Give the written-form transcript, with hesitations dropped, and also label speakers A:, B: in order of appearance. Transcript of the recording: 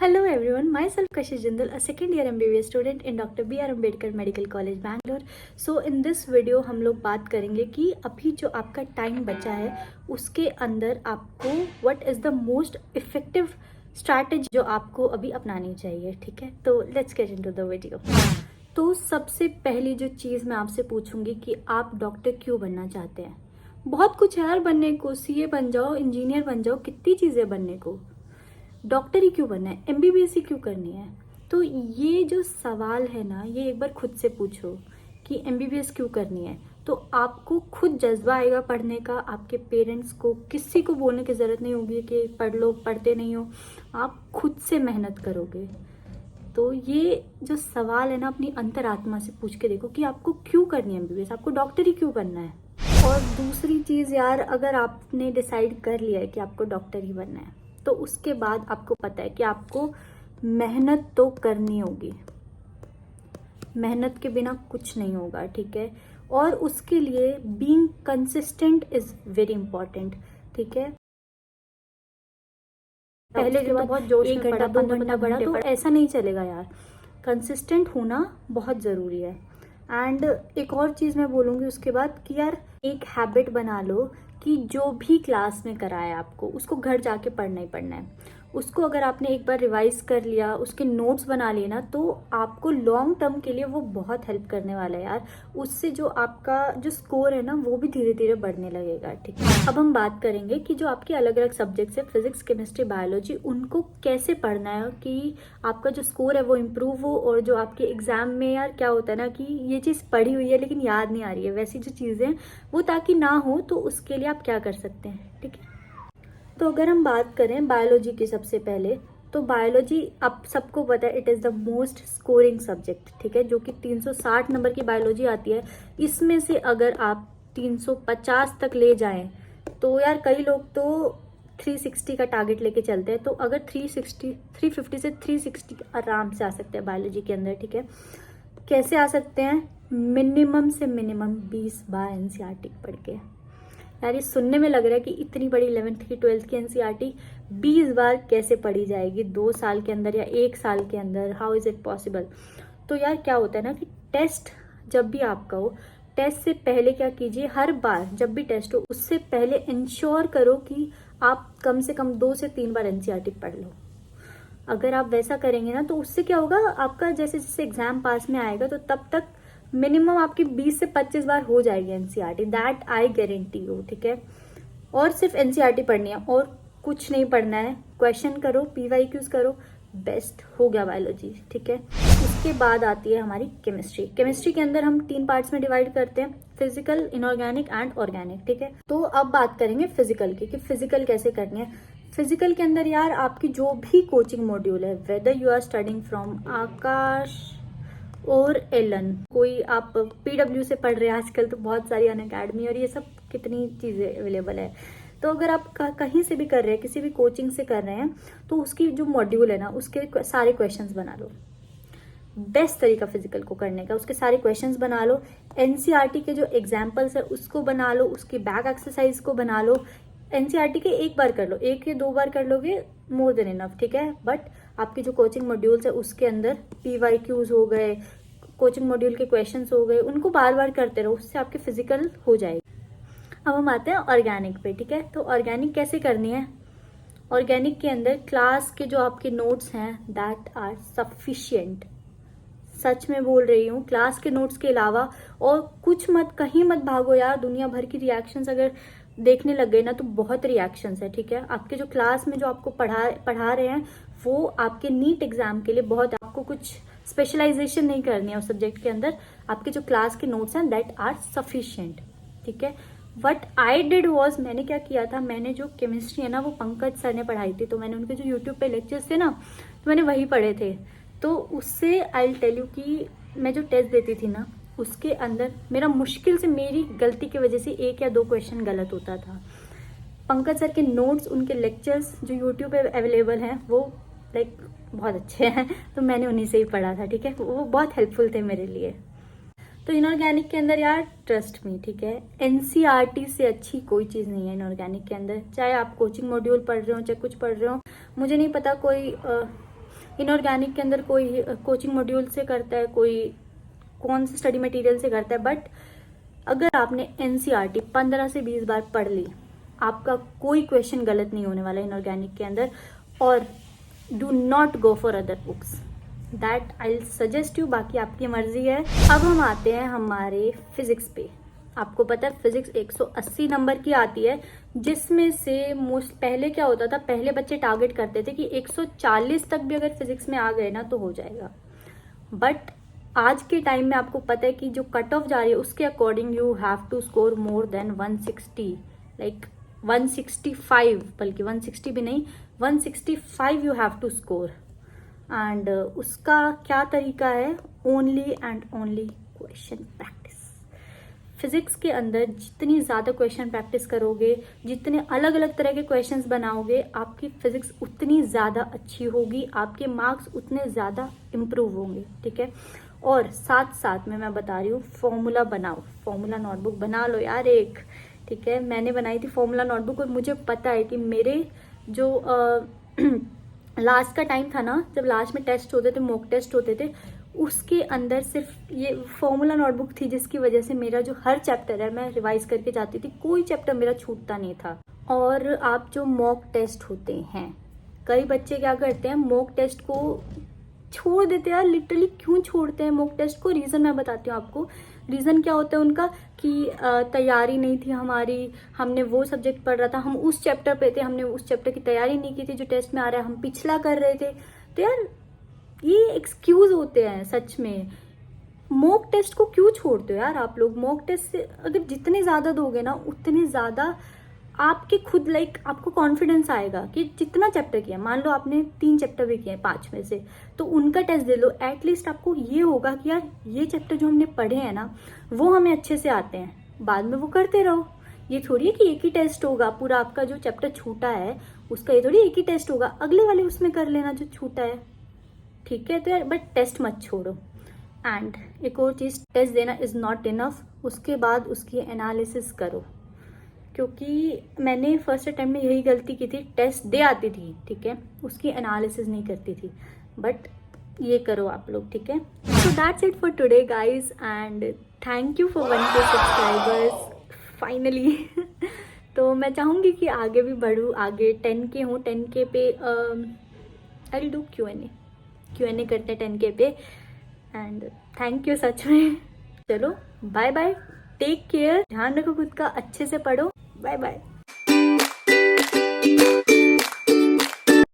A: Hello everyone, myself Kashish Jindal, a second year MBBS student in Dr. B.R. Ambedkar Medical College, Bangalore. So in this video हम लोग बात करेंगे कि अभी जो आपका टाइम बचा है उसके अंदर आपको what is the most effective strategy जो आपको अभी अपनानी चाहिए, ठीक है। तो let's get into the video. तो सबसे पहली जो चीज़ मैं आपसे पूछूंगी कि आप डॉक्टर क्यों बनना चाहते हैं। बहुत कुछ है यार बनने को, सीए बन जाओ, इंजीनियर बन जाओ, कितनी चीज़ें बनने को। डॉक्टर ही क्यों बनना है, एमबीबीएस ही क्यों करनी है। तो ये जो सवाल है ना, ये एक बार खुद से पूछो कि एमबीबीएस क्यों करनी है। तो आपको खुद जज्बा आएगा पढ़ने का। आपके पेरेंट्स को, किसी को बोलने की ज़रूरत नहीं होगी कि पढ़ लो, पढ़ते नहीं हो। आप खुद से मेहनत करोगे। तो ये जो सवाल है ना, अपनी अंतरात्मा से पूछ के देखो कि आपको क्यों करनी है एमबीबीएस, आपको डॉक्टर ही क्यों बनना है। और दूसरी चीज़ यार, अगर आपने डिसाइड कर लिया है कि आपको डॉक्टर ही बनना है तो उसके बाद आपको पता है कि आपको मेहनत तो करनी होगी। मेहनत के बिना कुछ नहीं होगा, ठीक है। और उसके लिए being consistent is very important, ठीक है। पहले जो बहुत जोश में पढ़ा, 2 घंटा पढ़ा तो ऐसा नहीं चलेगा यार। कंसिस्टेंट होना बहुत ज़रूरी है। एंड एक और चीज़ मैं बोलूँगी उसके बाद कि यार एक हैबिट बना लो कि जो भी क्लास में कराया आपको उसको घर जाके पढ़ना ही पढ़ना है। उसको अगर आपने एक बार रिवाइज कर लिया, उसके नोट्स बना लिए ना, तो आपको लॉन्ग टर्म के लिए वो बहुत हेल्प करने वाला है यार। उससे जो आपका जो स्कोर है ना, वो भी धीरे धीरे बढ़ने लगेगा, ठीक है। अब हम बात करेंगे कि जो आपके अलग अलग सब्जेक्ट्स है, फिजिक्स, केमिस्ट्री, बायोलॉजी, उनको कैसे पढ़ना है कि आपका जो स्कोर है वो इम्प्रूव हो। और जो आपके एग्जाम में यार क्या होता है ना कि ये चीज़ पढ़ी हुई है लेकिन याद नहीं आ रही है, वैसी जो चीज़ें वो ताकि ना हो, तो उसके लिए आप क्या कर सकते हैं, ठीक है। तो अगर हम बात करें बायोलॉजी की सबसे पहले, तो बायोलॉजी आप सबको पता है it is the most scoring subject, ठीक है। जो कि 360 नंबर की बायोलॉजी आती है। इसमें से अगर आप 350 तक ले जाएं तो यार कई लोग तो 360 का टारगेट लेके चलते हैं। तो अगर 350 से 360 आराम से आ सकते हैं बायोलॉजी के अंदर, ठीक है। कैसे आ सकते हैं? मिनिमम से मिनिमम 20 बार एनसीईआरटी पढ़ के। यार ये सुनने में लग रहा है कि इतनी बड़ी 11th की 12th की एनसीईआरटी 20 बार कैसे पढ़ी जाएगी 2 साल के अंदर या 1 साल के अंदर, हाउ इज इट पॉसिबल। तो यार क्या होता है ना कि टेस्ट जब भी आपका हो, टेस्ट से पहले क्या कीजिए, हर बार जब भी टेस्ट हो उससे पहले इंश्योर करो कि आप कम से कम 2 से 3 बार एनसीईआरटी पढ़ लो। अगर आप वैसा करेंगे ना तो उससे क्या होगा, आपका जैसे जैसे एग्जाम पास में आएगा तो तब तक मिनिमम आपकी 20 से 25 बार हो जाएगी NCERT, that I guarantee you, ठीक है। और सिर्फ एनसीईआरटी पढ़नी है और कुछ नहीं पढ़ना है। क्वेश्चन करो, पीवाईक्यूज करो, बेस्ट हो गया बायोलॉजी, ठीक है। उसके बाद आती है हमारी केमिस्ट्री। केमिस्ट्री के अंदर हम 3 पार्ट्स में डिवाइड करते हैं, फिजिकल, इनऑर्गेनिक एंड ऑर्गेनिक, ठीक है। तो अब बात करेंगे फिजिकल की कि फिजिकल कैसे करनी है। फिजिकल के अंदर यार आपकी जो भी कोचिंग मॉड्यूल है, whether you are studying from Aakash और एलन, कोई आप पीडब्ल्यू से पढ़ रहे हैं, आजकल तो बहुत सारी अनअकैडमी और ये सब कितनी चीज़ें अवेलेबल है। तो अगर आप कहीं से भी कर रहे हैं, किसी भी कोचिंग से कर रहे हैं, तो उसकी जो मॉड्यूल है ना, उसके सारे क्वेश्चंस बना लो। बेस्ट तरीका फिजिकल को करने का, उसके सारे क्वेश्चंस बना लो। एनसीईआरटी के जो एग्जाम्पल्स है उसको बना लो, उसकी बैक एक्सरसाइज को बना लो। एनसीईआरटी के एक बार कर लो, 1 या 2 बार कर लोगे मोर देन इनफ, ठीक है। बट आपकी जो कोचिंग मॉड्यूल्स है उसके अंदर पीवाईक्यूज हो गए, कोचिंग मॉड्यूल के क्वेश्चंस हो गए, उनको बार बार करते रहो, उससे आपके फिजिकल हो जाएगी। अब हम आते हैं ऑर्गेनिक पे, ठीक है। तो ऑर्गेनिक कैसे करनी है? ऑर्गेनिक के अंदर क्लास के जो आपके नोट्स हैं दैट आर सफिशिएंट, सच में बोल रही हूँ, क्लास के नोट्स के अलावा और कुछ मत, कहीं मत भागो यार। दुनिया भर की रिएक्शंस अगर देखने लग गए ना तो बहुत रिएक्शंस है, ठीक है। आपके जो क्लास में जो आपको पढ़ा रहे हैं वो आपके नीट एग्जाम के लिए बहुत, आपको कुछ स्पेशलाइजेशन नहीं करनी है उस सब्जेक्ट के अंदर। आपके जो क्लास के नोट्स हैं दैट आर सफिशिएंट, ठीक है। वट आई डिड वॉज, मैंने क्या किया था, मैंने जो केमिस्ट्री है ना वो पंकज सर ने पढ़ाई थी, तो मैंने उनके जो यूट्यूब पे लेक्चर्स थे ना तो मैंने वही पढ़े थे। तो उससे आई विल टेल यू कि मैं जो टेस्ट देती थी ना उसके अंदर मेरा मुश्किल से, मेरी गलती की वजह से 1 या 2 क्वेश्चन गलत होता था। पंकज सर के नोट्स, उनके लेक्चर्स जो यूट्यूब पे अवेलेबल हैं वो लाइक बहुत अच्छे हैं, तो मैंने उन्हीं से ही पढ़ा था, ठीक है। वो बहुत हेल्पफुल थे मेरे लिए। तो इनऑर्गेनिक के अंदर यार ट्रस्ट मी, ठीक है, एनसीईआरटी से अच्छी कोई चीज़ नहीं है इनऑर्गेनिक के अंदर। चाहे आप कोचिंग मॉड्यूल पढ़ रहे हो, चाहे कुछ पढ़ रहे हो, मुझे नहीं पता कोई इनऑर्गेनिक के अंदर कोई कोचिंग मॉड्यूल से करता है, कोई कौन से स्टडी मटेरियल से करता है, बट अगर आपने एनसीईआरटी 15 से 20 बार पढ़ ली, आपका कोई क्वेश्चन गलत नहीं होने वाला इनऑर्गेनिक के अंदर। और do not go for other books, that I suggest you, बाकी आपकी मर्जी है। अब हम आते हैं हमारे फिजिक्स पे। आपको पता है फिजिक्स 180 नंबर की आती है, जिसमें से मोस्ट पहले क्या होता था, पहले बच्चे टारगेट करते थे कि 140 तक भी अगर फिजिक्स में आ गए ना तो हो जाएगा। बट आज के टाइम में आपको पता है कि जो कट ऑफ जा रही है उसके according you have to score more than 160, like 165, बल्कि 160 भी नहीं, 165 you have to score. And उसका क्या तरीका है, only and only question practice. Physics के अंदर जितनी ज़्यादा क्वेश्चन प्रैक्टिस करोगे, जितने अलग अलग तरह के क्वेश्चंस बनाओगे, आपकी फिजिक्स उतनी ज़्यादा अच्छी होगी, आपके मार्क्स उतने ज़्यादा इम्प्रूव होंगे, ठीक है। और साथ साथ में मैं बता रही हूँ, फॉर्मूला बनाओ, फॉर्मूला नोटबुक बना लो यार एक, ठीक है। मैंने बनाई थी फॉर्मूला नोटबुक, और मुझे पता है कि मेरे जो लास्ट का टाइम था ना, जब लास्ट में टेस्ट होते थे, मॉक टेस्ट होते थे, उसके अंदर सिर्फ ये फॉर्मूला नोटबुक थी, जिसकी वजह से मेरा जो हर चैप्टर है मैं रिवाइज करके जाती थी, कोई चैप्टर मेरा छूटता नहीं था। और आप जो मॉक टेस्ट होते हैं, कई बच्चे क्या करते हैं, मॉक टेस्ट को छोड़ देते हैं यार, लिटरली क्यों छोड़ते हैं मॉक टेस्ट को, रीज़न मैं बताती हूँ आपको। रीज़न क्या होता है उनका कि तैयारी नहीं थी हमारी, हमने वो सब्जेक्ट पढ़ रहा था, हम उस चैप्टर पे थे, हमने उस चैप्टर की तैयारी नहीं की थी जो टेस्ट में आ रहा है, हम पिछला कर रहे थे। तो यार ये एक्सक्यूज होते हैं सच में। मॉक टेस्ट को क्यों छोड़ते हो यार आप लोग। मॉक टेस्ट से अगर जितने ज़्यादा दोगे ना, उतने ज़्यादा आपके खुद आपको कॉन्फिडेंस आएगा कि जितना चैप्टर किया, मान लो आपने 3 चैप्टर भी किए 5 में से, तो उनका टेस्ट दे लो, एटलीस्ट आपको ये होगा कि यार ये चैप्टर जो हमने पढ़े हैं ना, वो हमें अच्छे से आते हैं, बाद में वो करते रहो। ये थोड़ी है कि एक ही टेस्ट होगा पूरा, आपका जो चैप्टर छूटा है उसका ये थोड़ी एक ही टेस्ट होगा, अगले वाले उसमें कर लेना जो छूटा है, ठीक है। तो यार बट टेस्ट मत छोड़ो। एंड एक और चीज़, टेस्ट देना इज़ नॉट इनफ, उसके बाद उसकी एनालिसिस करो, क्योंकि मैंने फर्स्ट अटेम्प्ट में यही गलती की थी, टेस्ट दे आती थी, ठीक है, उसकी एनालिसिस नहीं करती थी। बट ये करो आप लोग, ठीक है। So that's it for today guys, and thank you for 1K subscribers finally. तो मैं चाहूँगी कि आगे भी बढ़ूँ, आगे 10K हूँ, 10K पे आई विल डू Q&A करते हैं 10K पे। एंड थैंक यू सच में। चलो बाय बाय, टेक केयर, ध्यान रखो खुद का, अच्छे से पढ़ो, बाय बाय।